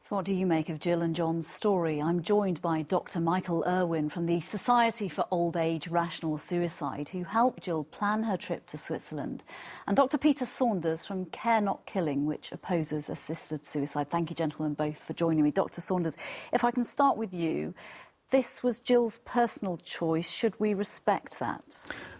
So what do you make of Jill and John's story? I'm joined by Dr. Michael Irwin from the Society for Old Age Rational Suicide, who helped Jill plan her trip to Switzerland, and Dr. Peter Saunders from Care Not Killing, which opposes assisted suicide. Thank you, gentlemen, both for joining me. Dr. Saunders, if I can start with you, this was Jill's personal choice. Should we respect that?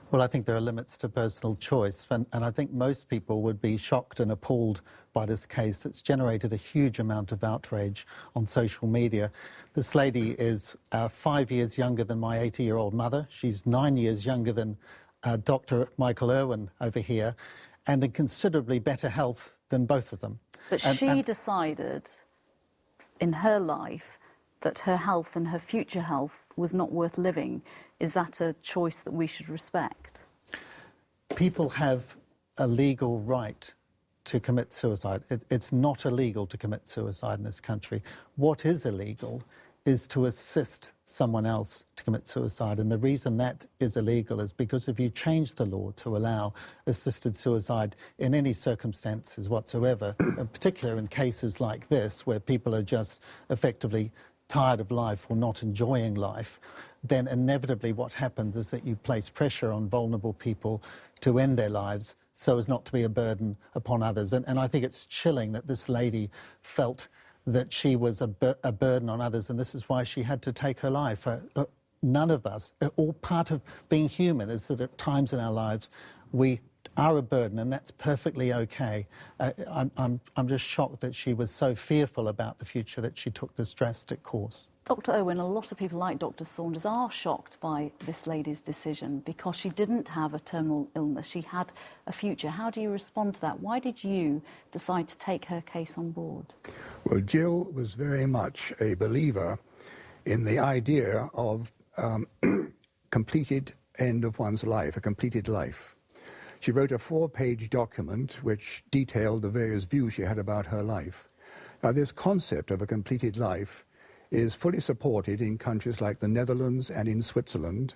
Well, I think there are limits to personal choice, and I think most people would be shocked and appalled by this case. It's generated a huge amount of outrage on social media. This lady is 5 years younger than my 80-year-old mother. She's 9 years younger than Dr. Michael Irwin over here, and in considerably better health than both of them. But she decided in her life that her health and her future health was not worth living. Is that a choice that we should respect? People have a legal right to commit suicide. It's not illegal to commit suicide in this country. What is illegal is to assist someone else to commit suicide. And the reason that is illegal is because if you change the law to allow assisted suicide in any circumstances whatsoever, in particular in cases like this, where people are just effectively tired of life or not enjoying life, then inevitably what happens is that you place pressure on vulnerable people to end their lives so as not to be a burden upon others. And I think it's chilling that this lady felt that she was a burden on others, and this is why she had to take her life. None of us, all part of being human is that at times in our lives we are a burden, and that's perfectly okay. I'm just shocked that she was so fearful about the future that she took this drastic course. Dr. Irwin, a lot of people like Dr. Saunders are shocked by this lady's decision because she didn't have a terminal illness. She had a future. How do you respond to that? Why did you decide to take her case on board? Well, Jill was very much a believer in the idea of completed end of one's life, a completed life. She wrote a 4-page document which detailed the various views she had about her life. Now, this concept of a completed life is fully supported in countries like the Netherlands and in Switzerland.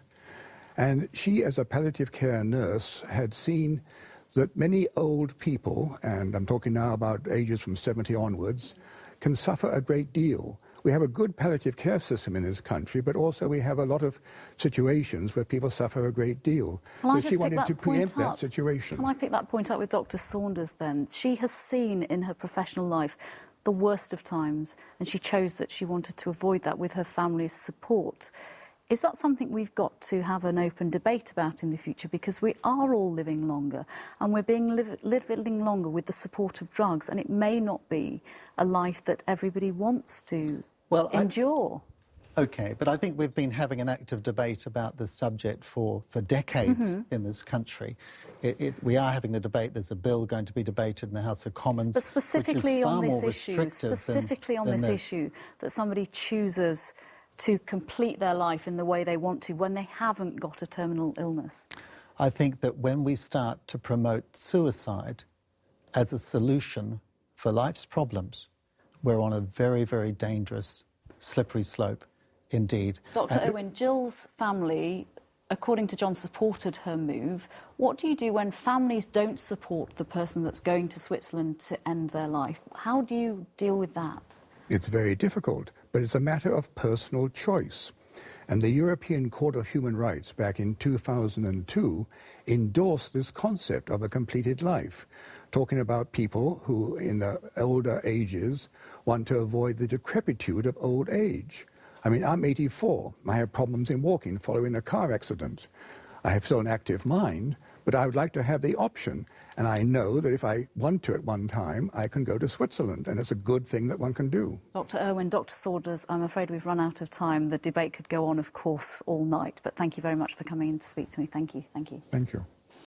And she, as a palliative care nurse, had seen that many old people, and I'm talking now about ages from 70 onwards, can suffer a great deal. We have a good palliative care system in this country, but also we have a lot of situations where people suffer a great deal. So she wanted to preempt that situation. Can I pick that point up with Dr. Saunders then? She has seen in her professional life the worst of times, and she chose that she wanted to avoid that with her family's support. Is that something we've got to have an open debate about in the future? Because we are all living longer, and we're living longer with the support of drugs, and it may not be a life that everybody wants to endure. Okay, but I think we've been having an active debate about this subject for decades in this country. We are having the debate. There's a bill going to be debated in the House of Commons, but specifically on this issue, issue, that somebody chooses to complete their life in the way they want to when they haven't got a terminal illness. I think that when we start to promote suicide as a solution for life's problems, we're on a very, very dangerous, slippery slope indeed. Dr. Irwin, Jill's family, according to John, supported her move. What do you do when families don't support the person that's going to Switzerland to end their life? How do you deal with that? It's very difficult, but it's a matter of personal choice. And the European Court of Human Rights back in 2002 endorsed this concept of a completed life, talking about people who in the older ages want to avoid the decrepitude of old age. I mean, I'm 84. I have problems in walking following a car accident. I have still an active mind, but I would like to have the option. And I know that if I want to at one time, I can go to Switzerland, and it's a good thing that one can do. Dr. Irwin, Dr. Saunders, I'm afraid we've run out of time. The debate could go on, of course, all night. But thank you very much for coming in to speak to me. Thank you. Thank you. Thank you.